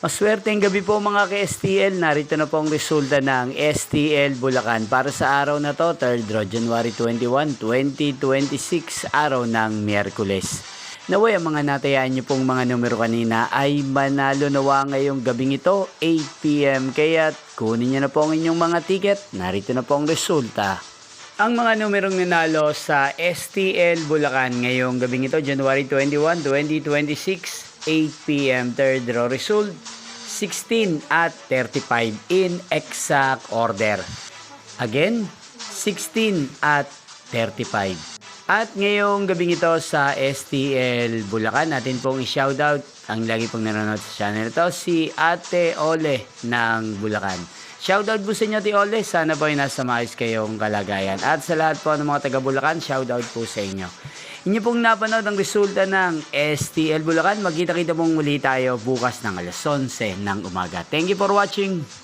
Maswerteng gabi po mga ka-STL. Narito na po ang resulta ng STL Bulacan para sa araw na to, 3rd January 21, 2026, araw ng Miyerkules. Naway ang mga natayaan nyo pong mga numero kanina ay manalo nawa ngayong gabing ito, 8 PM. Kaya kunin nyo na po ang inyong mga ticket. Narito na po ang resulta. Ang mga numerong nanalo sa STL Bulacan ngayong gabing ito, January 21, 2026, 8 PM, third row result, 16 at 35 in exact order. Again, 16 at 35. At ngayong gabing ito sa STL Bulacan, natin pong i-shoutout ang lagi pong nanonood sa channel ito, si Ate Ole ng Bulacan. Shoutout po sa inyo, Ate Ole. Sana po ay nasa maayos kayong kalagayan. At sa lahat po ng mga taga Bulacan, shoutout po sa inyo. Inyo pong napanood ang resulta ng STL Bulacan. Magkita-kita pong muli tayo bukas ng alas 11 ng umaga. Thank you for watching.